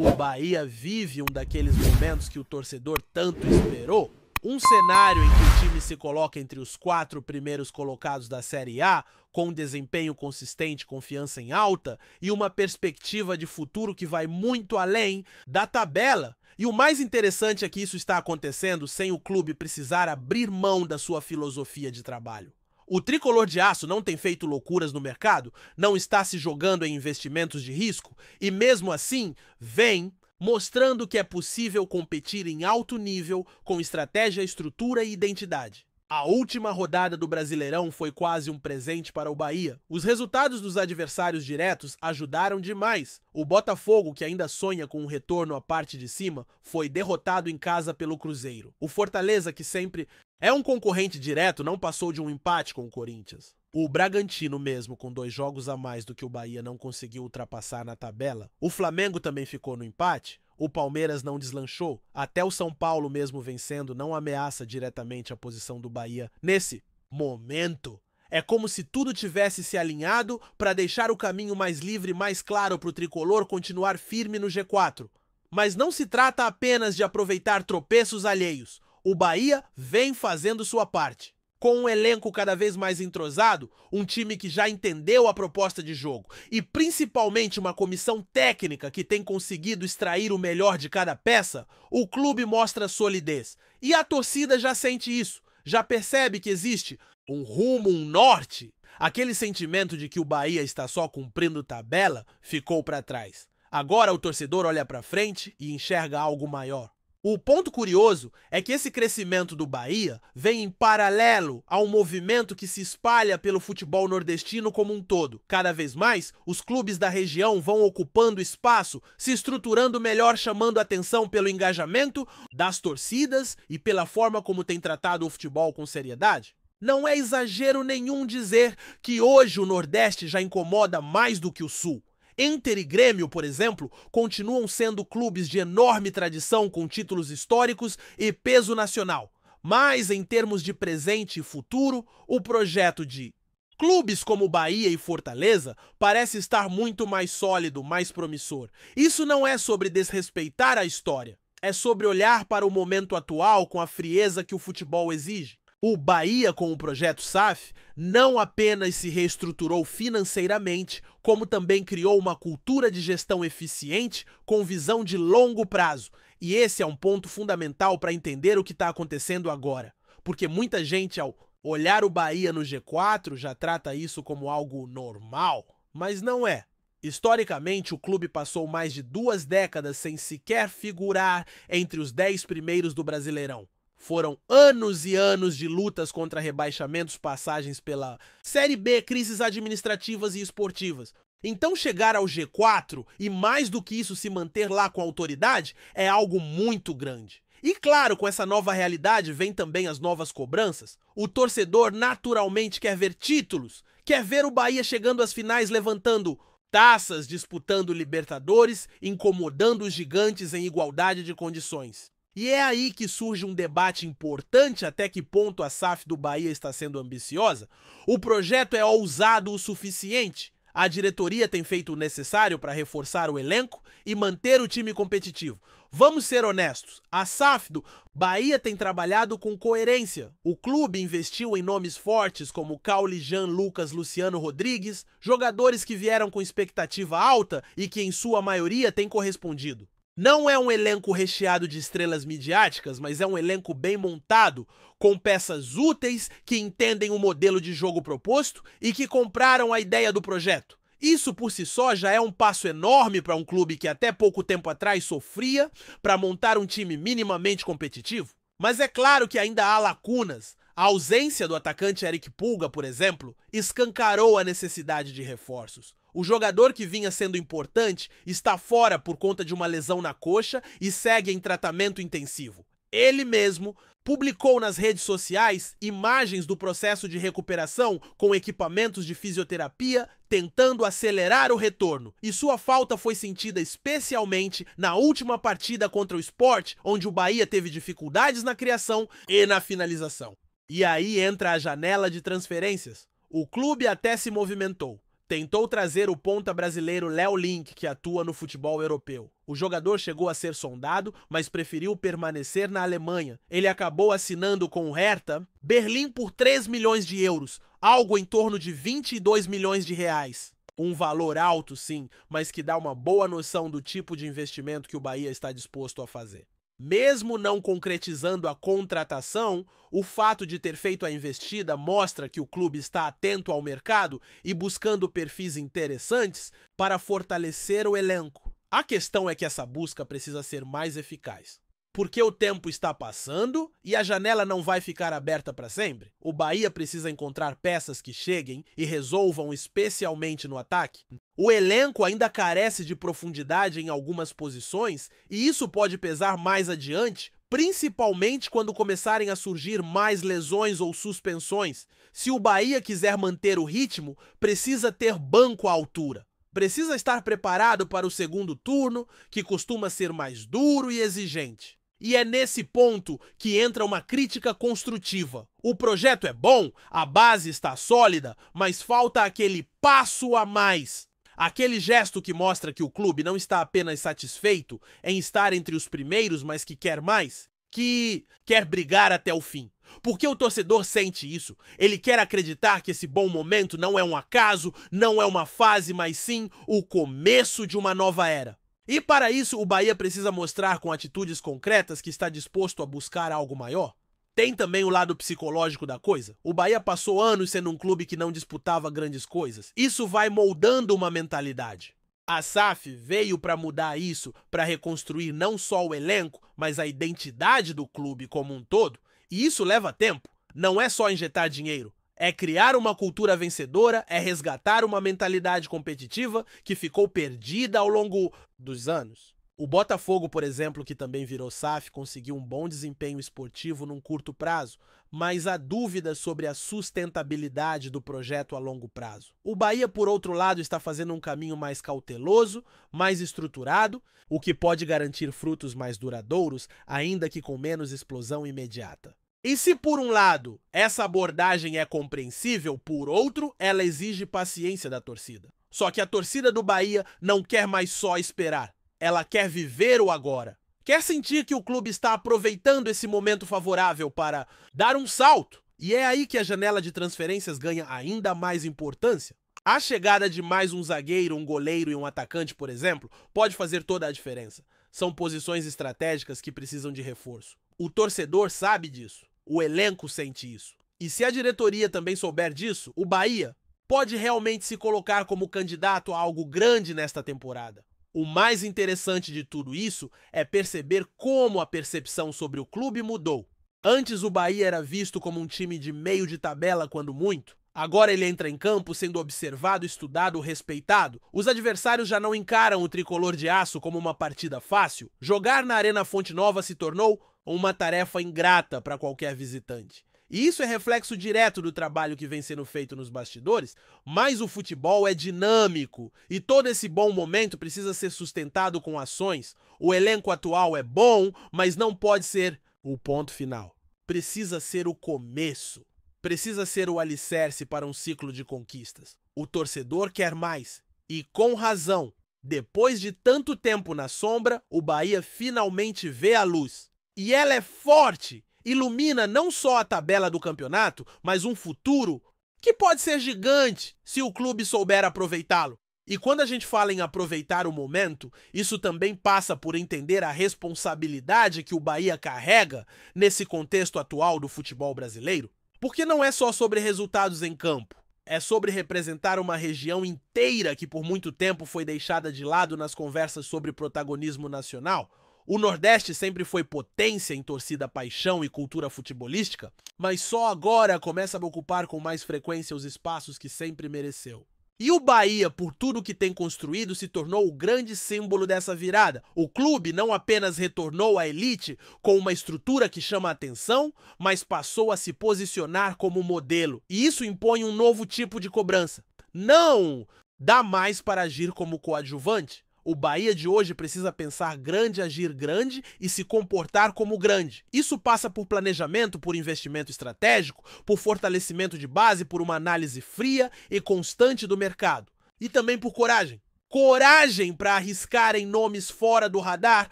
O Bahia vive um daqueles momentos que o torcedor tanto esperou. Um cenário em que o time se coloca entre os 4 primeiros colocados da Série A, com um desempenho consistente, confiança em alta e uma perspectiva de futuro que vai muito além da tabela. E o mais interessante é que isso está acontecendo sem o clube precisar abrir mão da sua filosofia de trabalho. O tricolor de aço não tem feito loucuras no mercado, não está se jogando em investimentos de risco e, mesmo assim, vem mostrando que é possível competir em alto nível com estratégia, estrutura e identidade. A última rodada do Brasileirão foi quase um presente para o Bahia. Os resultados dos adversários diretos ajudaram demais. O Botafogo, que ainda sonha com um retorno à parte de cima, foi derrotado em casa pelo Cruzeiro. O Fortaleza, que sempre é um concorrente direto, não passou de um empate com o Corinthians. O Bragantino mesmo, com 2 jogos a mais do que o Bahia, não conseguiu ultrapassar na tabela. O Flamengo também ficou no empate. O Palmeiras não deslanchou. Até o São Paulo, mesmo vencendo, não ameaça diretamente a posição do Bahia nesse momento. É como se tudo tivesse se alinhado para deixar o caminho mais livre e mais claro para o tricolor continuar firme no G4. Mas não se trata apenas de aproveitar tropeços alheios. O Bahia vem fazendo sua parte. Com um elenco cada vez mais entrosado, um time que já entendeu a proposta de jogo e principalmente uma comissão técnica que tem conseguido extrair o melhor de cada peça, o clube mostra solidez. E a torcida já sente isso, já percebe que existe um rumo, um norte. Aquele sentimento de que o Bahia está só cumprindo tabela ficou para trás. Agora o torcedor olha para frente e enxerga algo maior. O ponto curioso é que esse crescimento do Bahia vem em paralelo a um movimento que se espalha pelo futebol nordestino como um todo. Cada vez mais, os clubes da região vão ocupando espaço, se estruturando melhor, chamando atenção pelo engajamento das torcidas e pela forma como tem tratado o futebol com seriedade. Não é exagero nenhum dizer que hoje o Nordeste já incomoda mais do que o Sul. Inter e Grêmio, por exemplo, continuam sendo clubes de enorme tradição com títulos históricos e peso nacional. Mas, em termos de presente e futuro, o projeto de clubes como Bahia e Fortaleza parece estar muito mais sólido, mais promissor. Isso não é sobre desrespeitar a história, é sobre olhar para o momento atual com a frieza que o futebol exige. O Bahia, com o projeto SAF, não apenas se reestruturou financeiramente, como também criou uma cultura de gestão eficiente com visão de longo prazo. E esse é um ponto fundamental para entender o que está acontecendo agora. Porque muita gente, ao olhar o Bahia no G4, já trata isso como algo normal. Mas não é. Historicamente, o clube passou mais de 2 décadas sem sequer figurar entre os 10 primeiros do Brasileirão. Foram anos e anos de lutas contra rebaixamentos, passagens pela Série B, crises administrativas e esportivas. Então chegar ao G4 e mais do que isso se manter lá com autoridade é algo muito grande. E claro, com essa nova realidade vem também as novas cobranças. O torcedor naturalmente quer ver títulos, quer ver o Bahia chegando às finais levantando taças, disputando Libertadores, incomodando os gigantes em igualdade de condições. E é aí que surge um debate importante até que ponto a SAF do Bahia está sendo ambiciosa. O projeto é ousado o suficiente. A diretoria tem feito o necessário para reforçar o elenco e manter o time competitivo. Vamos ser honestos, a SAF do Bahia tem trabalhado com coerência. O clube investiu em nomes fortes como Cauli, Jean, Lucas, Luciano Rodrigues, jogadores que vieram com expectativa alta e que em sua maioria têm correspondido. Não é um elenco recheado de estrelas midiáticas, mas é um elenco bem montado, com peças úteis que entendem o modelo de jogo proposto e que compraram a ideia do projeto. Isso por si só já é um passo enorme para um clube que até pouco tempo atrás sofria para montar um time minimamente competitivo. Mas é claro que ainda há lacunas. A ausência do atacante Eric Pulga, por exemplo, escancarou a necessidade de reforços. O jogador que vinha sendo importante está fora por conta de uma lesão na coxa e segue em tratamento intensivo. Ele mesmo publicou nas redes sociais imagens do processo de recuperação com equipamentos de fisioterapia, tentando acelerar o retorno. E sua falta foi sentida especialmente na última partida contra o Sport, onde o Bahia teve dificuldades na criação e na finalização. E aí entra a janela de transferências. O clube até se movimentou. Tentou trazer o ponta brasileiro Léo Link, que atua no futebol europeu. O jogador chegou a ser sondado, mas preferiu permanecer na Alemanha. Ele acabou assinando com o Hertha Berlim por 3 milhões de euros, algo em torno de 22 milhões de reais. Um valor alto, sim, mas que dá uma boa noção do tipo de investimento que o Bahia está disposto a fazer. Mesmo não concretizando a contratação, o fato de ter feito a investida mostra que o clube está atento ao mercado e buscando perfis interessantes para fortalecer o elenco. A questão é que essa busca precisa ser mais eficaz. Porque o tempo está passando e a janela não vai ficar aberta para sempre. O Bahia precisa encontrar peças que cheguem e resolvam especialmente no ataque. O elenco ainda carece de profundidade em algumas posições e isso pode pesar mais adiante, principalmente quando começarem a surgir mais lesões ou suspensões. Se o Bahia quiser manter o ritmo, precisa ter banco à altura. Precisa estar preparado para o segundo turno, que costuma ser mais duro e exigente. E é nesse ponto que entra uma crítica construtiva. O projeto é bom, a base está sólida, mas falta aquele passo a mais. Aquele gesto que mostra que o clube não está apenas satisfeito em estar entre os primeiros, mas que quer mais, que quer brigar até o fim. Porque o torcedor sente isso. Ele quer acreditar que esse bom momento não é um acaso, não é uma fase, mas sim o começo de uma nova era. E para isso, o Bahia precisa mostrar com atitudes concretas que está disposto a buscar algo maior. Tem também o lado psicológico da coisa. O Bahia passou anos sendo um clube que não disputava grandes coisas. Isso vai moldando uma mentalidade. A SAF veio para mudar isso, para reconstruir não só o elenco, mas a identidade do clube como um todo. E isso leva tempo. Não é só injetar dinheiro. É criar uma cultura vencedora, é resgatar uma mentalidade competitiva que ficou perdida ao longo dos anos. O Botafogo, por exemplo, que também virou SAF, conseguiu um bom desempenho esportivo num curto prazo, mas há dúvidas sobre a sustentabilidade do projeto a longo prazo. O Bahia, por outro lado, está fazendo um caminho mais cauteloso, mais estruturado, o que pode garantir frutos mais duradouros, ainda que com menos explosão imediata. E se por um lado essa abordagem é compreensível, por outro ela exige paciência da torcida. Só que a torcida do Bahia não quer mais só esperar, ela quer viver o agora. Quer sentir que o clube está aproveitando esse momento favorável para dar um salto. E é aí que a janela de transferências ganha ainda mais importância. A chegada de mais um zagueiro, um goleiro e um atacante, por exemplo, pode fazer toda a diferença. São posições estratégicas que precisam de reforço. O torcedor sabe disso, o elenco sente isso. E se a diretoria também souber disso, o Bahia pode realmente se colocar como candidato a algo grande nesta temporada. O mais interessante de tudo isso é perceber como a percepção sobre o clube mudou. Antes o Bahia era visto como um time de meio de tabela quando muito. Agora ele entra em campo sendo observado, estudado, respeitado. Os adversários já não encaram o tricolor de aço como uma partida fácil. Jogar na Arena Fonte Nova se tornou uma tarefa ingrata para qualquer visitante. E isso é reflexo direto do trabalho que vem sendo feito nos bastidores, mas o futebol é dinâmico e todo esse bom momento precisa ser sustentado com ações. O elenco atual é bom, mas não pode ser o ponto final. Precisa ser o começo. Precisa ser o alicerce para um ciclo de conquistas. O torcedor quer mais. E com razão. Depois de tanto tempo na sombra, o Bahia finalmente vê a luz. E ela é forte. Ilumina não só a tabela do campeonato, mas um futuro que pode ser gigante se o clube souber aproveitá-lo. E quando a gente fala em aproveitar o momento, isso também passa por entender a responsabilidade que o Bahia carrega nesse contexto atual do futebol brasileiro. Porque não é só sobre resultados em campo, é sobre representar uma região inteira que por muito tempo foi deixada de lado nas conversas sobre protagonismo nacional. O Nordeste sempre foi potência em torcida, paixão e cultura futebolística, mas só agora começa a ocupar com mais frequência os espaços que sempre mereceu. E o Bahia, por tudo que tem construído, se tornou o grande símbolo dessa virada. O clube não apenas retornou à elite com uma estrutura que chama a atenção, mas passou a se posicionar como modelo. E isso impõe um novo tipo de cobrança. Não dá mais para agir como coadjuvante. O Bahia de hoje precisa pensar grande, agir grande e se comportar como grande. Isso passa por planejamento, por investimento estratégico, por fortalecimento de base, por uma análise fria e constante do mercado. E também por coragem. Coragem para arriscarem nomes fora do radar,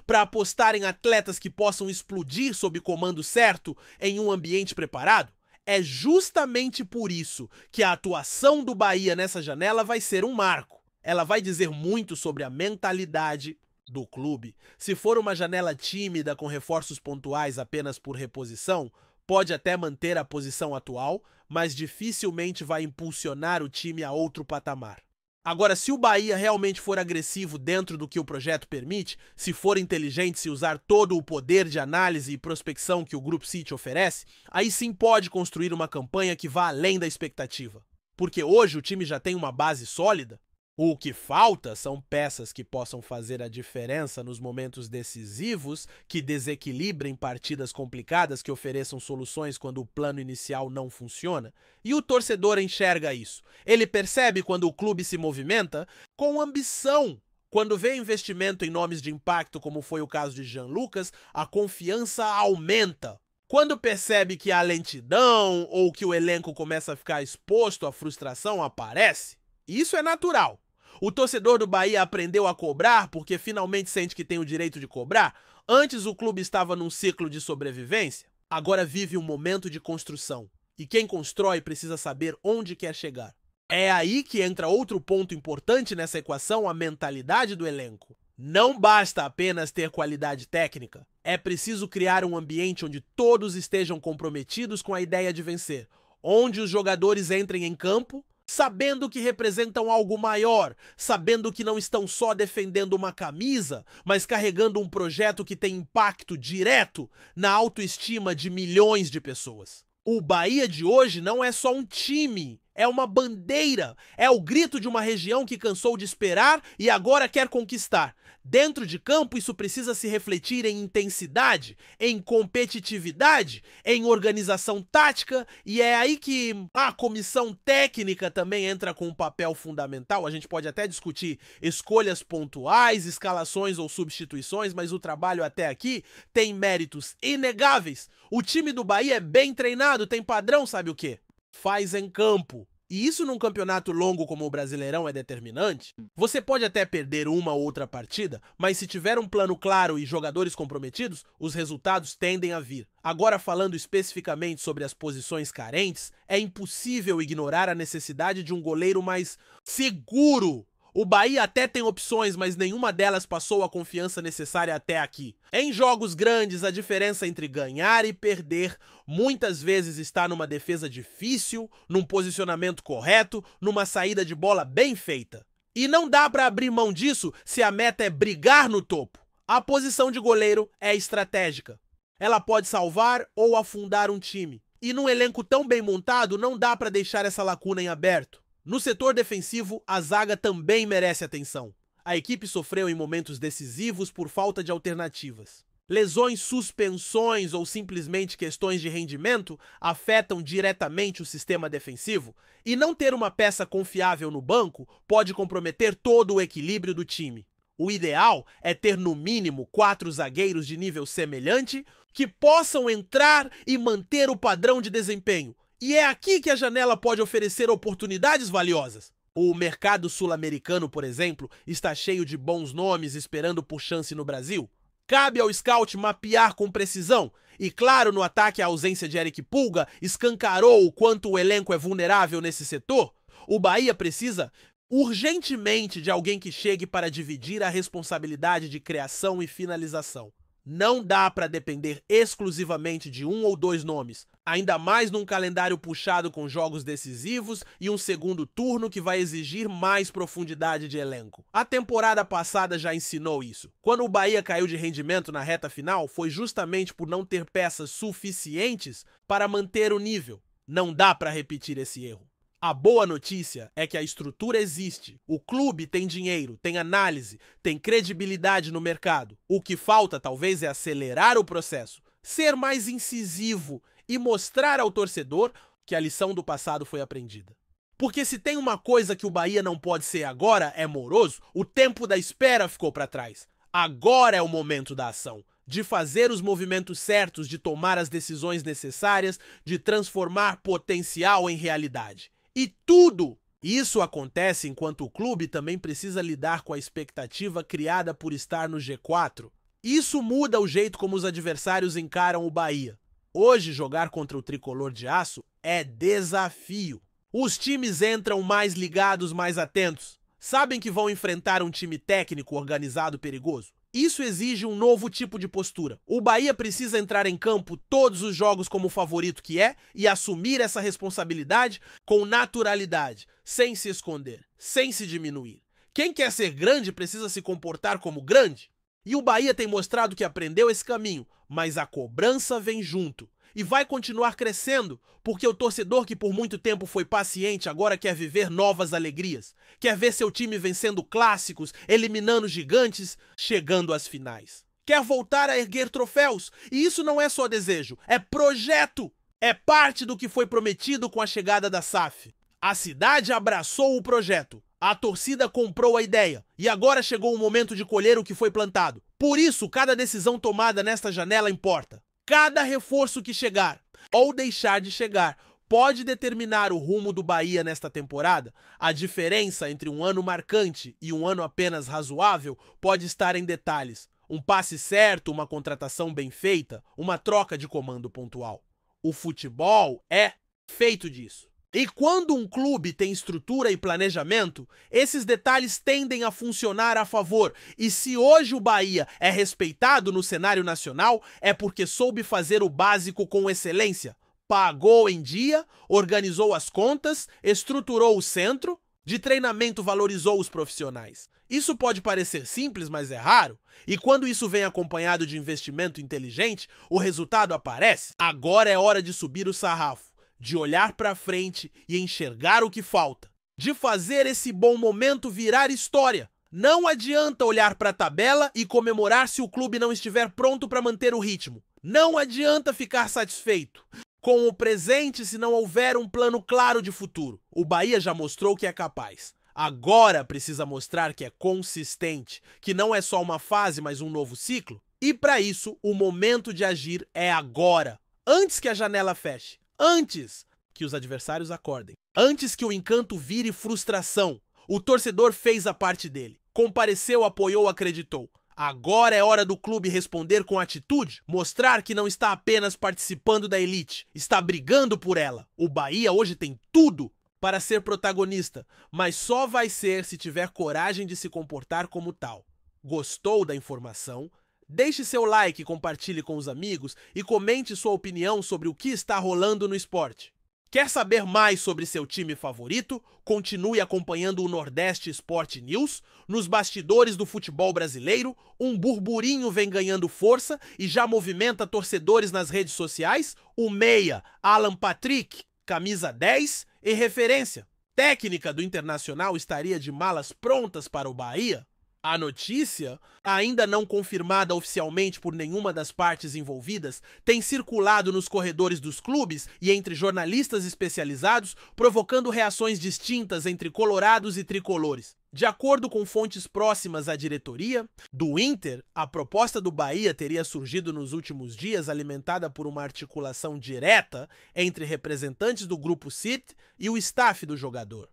para apostar em atletas que possam explodir sob comando certo em um ambiente preparado. É justamente por isso que a atuação do Bahia nessa janela vai ser um marco. Ela vai dizer muito sobre a mentalidade do clube. Se for uma janela tímida com reforços pontuais apenas por reposição, pode até manter a posição atual, mas dificilmente vai impulsionar o time a outro patamar. Agora, se o Bahia realmente for agressivo dentro do que o projeto permite, se for inteligente, se usar todo o poder de análise e prospecção que o Grupo City oferece, aí sim pode construir uma campanha que vá além da expectativa. Porque hoje o time já tem uma base sólida. O que falta são peças que possam fazer a diferença nos momentos decisivos, que desequilibrem partidas complicadas, que ofereçam soluções quando o plano inicial não funciona. E o torcedor enxerga isso. Ele percebe quando o clube se movimenta com ambição. Quando vê investimento em nomes de impacto, como foi o caso de Jean Lucas, a confiança aumenta. Quando percebe que há lentidão ou que o elenco começa a ficar exposto à frustração, aparece. Isso é natural. O torcedor do Bahia aprendeu a cobrar porque finalmente sente que tem o direito de cobrar. Antes o clube estava num ciclo de sobrevivência, agora vive um momento de construção. E quem constrói precisa saber onde quer chegar. É aí que entra outro ponto importante nessa equação, a mentalidade do elenco. Não basta apenas ter qualidade técnica. É preciso criar um ambiente onde todos estejam comprometidos com a ideia de vencer, onde os jogadores entrem em campo sabendo que representam algo maior, sabendo que não estão só defendendo uma camisa, mas carregando um projeto que tem impacto direto na autoestima de milhões de pessoas. O Bahia de hoje não é só um time, é uma bandeira, é o grito de uma região que cansou de esperar e agora quer conquistar. Dentro de campo, isso precisa se refletir em intensidade, em competitividade, em organização tática, e é aí que a comissão técnica também entra com um papel fundamental. A gente pode até discutir escolhas pontuais, escalações ou substituições, mas o trabalho até aqui tem méritos inegáveis. O time do Bahia é bem treinado, tem padrão, sabe o quê? Faz em campo. E isso num campeonato longo como o Brasileirão é determinante. Você pode até perder uma ou outra partida, mas se tiver um plano claro e jogadores comprometidos, os resultados tendem a vir. Agora, falando especificamente sobre as posições carentes, é impossível ignorar a necessidade de um goleiro mais seguro. O Bahia até tem opções, mas nenhuma delas passou a confiança necessária até aqui. Em jogos grandes, a diferença entre ganhar e perder muitas vezes está numa defesa difícil, num posicionamento correto, numa saída de bola bem feita. E não dá para abrir mão disso se a meta é brigar no topo. A posição de goleiro é estratégica. Ela pode salvar ou afundar um time. E num elenco tão bem montado, não dá para deixar essa lacuna em aberto. No setor defensivo, a zaga também merece atenção. A equipe sofreu em momentos decisivos por falta de alternativas. Lesões, suspensões ou simplesmente questões de rendimento afetam diretamente o sistema defensivo, e não ter uma peça confiável no banco pode comprometer todo o equilíbrio do time. O ideal é ter no mínimo 4 zagueiros de nível semelhante que possam entrar e manter o padrão de desempenho. E é aqui que a janela pode oferecer oportunidades valiosas. O mercado sul-americano, por exemplo, está cheio de bons nomes esperando por chance no Brasil. Cabe ao scout mapear com precisão. E claro, no ataque a ausência de Eric Pulga escancarou o quanto o elenco é vulnerável nesse setor. O Bahia precisa urgentemente de alguém que chegue para dividir a responsabilidade de criação e finalização. Não dá para depender exclusivamente de um ou dois nomes, ainda mais num calendário puxado com jogos decisivos e um segundo turno que vai exigir mais profundidade de elenco. A temporada passada já ensinou isso. Quando o Bahia caiu de rendimento na reta final, foi justamente por não ter peças suficientes para manter o nível. Não dá para repetir esse erro. A boa notícia é que a estrutura existe, o clube tem dinheiro, tem análise, tem credibilidade no mercado. O que falta talvez é acelerar o processo, ser mais incisivo e mostrar ao torcedor que a lição do passado foi aprendida. Porque se tem uma coisa que o Bahia não pode ser agora, é moroso, o tempo da espera ficou para trás. Agora é o momento da ação, de fazer os movimentos certos, de tomar as decisões necessárias, de transformar potencial em realidade. E tudo Isso acontece enquanto o clube também precisa lidar com a expectativa criada por estar no G4. Isso muda o jeito como os adversários encaram o Bahia. Hoje, jogar contra o Tricolor de Aço é desafio. Os times entram mais ligados, mais atentos. Sabem que vão enfrentar um time técnico, organizado, perigoso. Isso exige um novo tipo de postura. O Bahia precisa entrar em campo todos os jogos como o favorito que é e assumir essa responsabilidade com naturalidade, sem se esconder, sem se diminuir. Quem quer ser grande precisa se comportar como grande. E o Bahia tem mostrado que aprendeu esse caminho, mas a cobrança vem junto. E vai continuar crescendo, porque o torcedor que por muito tempo foi paciente agora quer viver novas alegrias. Quer ver seu time vencendo clássicos, eliminando gigantes, chegando às finais. Quer voltar a erguer troféus. E isso não é só desejo, é projeto. É parte do que foi prometido com a chegada da SAF. A cidade abraçou o projeto. A torcida comprou a ideia. E agora chegou o momento de colher o que foi plantado. Por isso, cada decisão tomada nesta janela importa. Cada reforço que chegar ou deixar de chegar pode determinar o rumo do Bahia nesta temporada. A diferença entre um ano marcante e um ano apenas razoável pode estar em detalhes. Um passe certo, uma contratação bem feita, uma troca de comando pontual. O futebol é feito disso. E quando um clube tem estrutura e planejamento, esses detalhes tendem a funcionar a favor. E se hoje o Bahia é respeitado no cenário nacional, é porque soube fazer o básico com excelência. Pagou em dia, organizou as contas, estruturou o centro, de treinamento valorizou os profissionais. Isso pode parecer simples, mas é raro. E quando isso vem acompanhado de investimento inteligente, o resultado aparece. Agora é hora de subir o sarrafo, de olhar para frente e enxergar o que falta, de fazer esse bom momento virar história. Não adianta olhar para a tabela e comemorar se o clube não estiver pronto para manter o ritmo. Não adianta ficar satisfeito com o presente se não houver um plano claro de futuro. O Bahia já mostrou que é capaz. Agora precisa mostrar que é consistente, que não é só uma fase, mas um novo ciclo. E para isso, o momento de agir é agora, antes que a janela feche. Antes que os adversários acordem, antes que o encanto vire frustração. O torcedor fez a parte dele, compareceu, apoiou, acreditou. Agora é hora do clube responder com atitude, mostrar que não está apenas participando da elite, está brigando por ela. O Bahia hoje tem tudo para ser protagonista, mas só vai ser se tiver coragem de se comportar como tal. Gostou da informação? Deixe seu like, compartilhe com os amigos e comente sua opinião sobre o que está rolando no esporte. Quer saber mais sobre seu time favorito? Continue acompanhando o Nordeste Sport News. Nos bastidores do futebol brasileiro, um burburinho vem ganhando força e já movimenta torcedores nas redes sociais. O meia, Alan Patrick, camisa 10 e referência. Técnica do Internacional estaria de malas prontas para o Bahia? A notícia, ainda não confirmada oficialmente por nenhuma das partes envolvidas, tem circulado nos corredores dos clubes e entre jornalistas especializados, provocando reações distintas entre colorados e tricolores. De acordo com fontes próximas à diretoria do Inter, a proposta do Bahia teria surgido nos últimos dias alimentada por uma articulação direta entre representantes do Grupo City e o staff do jogador.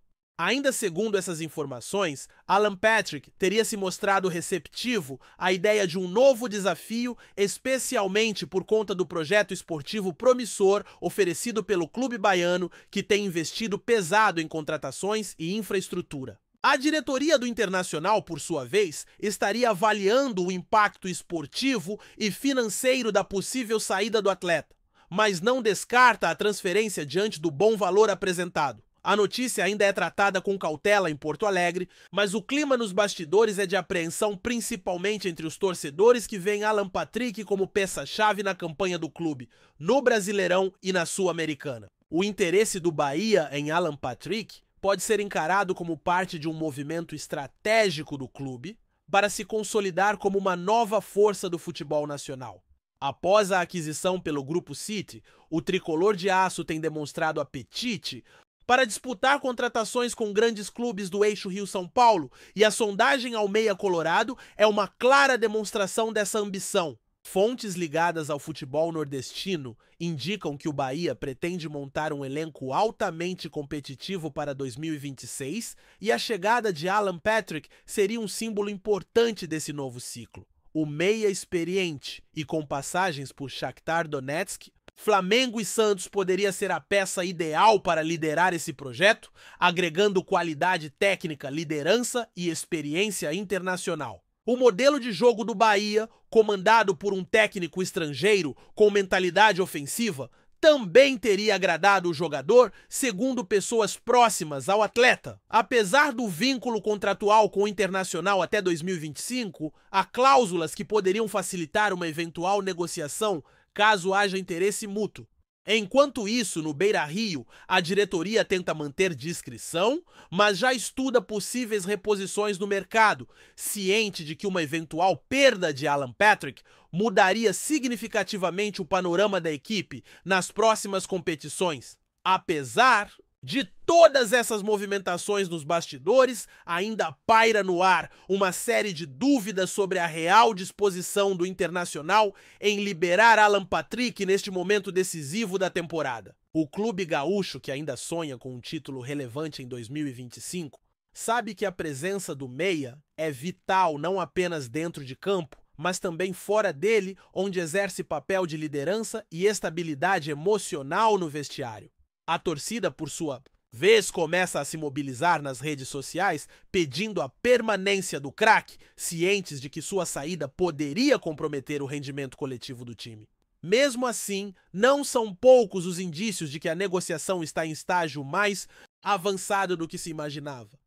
Ainda segundo essas informações, Alan Patrick teria se mostrado receptivo à ideia de um novo desafio, especialmente por conta do projeto esportivo promissor oferecido pelo clube baiano, que tem investido pesado em contratações e infraestrutura. A diretoria do Internacional, por sua vez, estaria avaliando o impacto esportivo e financeiro da possível saída do atleta, mas não descarta a transferência diante do bom valor apresentado. A notícia ainda é tratada com cautela em Porto Alegre, mas o clima nos bastidores é de apreensão principalmente entre os torcedores que veem Alan Patrick como peça-chave na campanha do clube, no Brasileirão e na Sul-Americana. O interesse do Bahia em Alan Patrick pode ser encarado como parte de um movimento estratégico do clube para se consolidar como uma nova força do futebol nacional. Após a aquisição pelo Grupo City, o tricolor de aço tem demonstrado apetite para disputar contratações com grandes clubes do eixo Rio-São Paulo, e a sondagem ao meia colorado é uma clara demonstração dessa ambição. Fontes ligadas ao futebol nordestino indicam que o Bahia pretende montar um elenco altamente competitivo para 2026 e a chegada de Alan Patrick seria um símbolo importante desse novo ciclo. O meia experiente e com passagens por Shakhtar Donetsk, Flamengo e Santos poderia ser a peça ideal para liderar esse projeto, agregando qualidade técnica, liderança e experiência internacional. O modelo de jogo do Bahia, comandado por um técnico estrangeiro com mentalidade ofensiva, também teria agradado o jogador, segundo pessoas próximas ao atleta. Apesar do vínculo contratual com o Internacional até 2025, há cláusulas que poderiam facilitar uma eventual negociação caso haja interesse mútuo. Enquanto isso, no Beira-Rio, a diretoria tenta manter discrição, mas já estuda possíveis reposições no mercado, ciente de que uma eventual perda de Alan Patrick mudaria significativamente o panorama da equipe nas próximas competições. Apesar de todas essas movimentações nos bastidores, ainda paira no ar uma série de dúvidas sobre a real disposição do Internacional em liberar Alan Patrick neste momento decisivo da temporada. O clube gaúcho, que ainda sonha com um título relevante em 2025, sabe que a presença do meia é vital não apenas dentro de campo, mas também fora dele, onde exerce papel de liderança e estabilidade emocional no vestiário. A torcida, por sua vez, começa a se mobilizar nas redes sociais pedindo a permanência do craque, cientes de que sua saída poderia comprometer o rendimento coletivo do time. Mesmo assim, não são poucos os indícios de que a negociação está em estágio mais avançado do que se imaginava.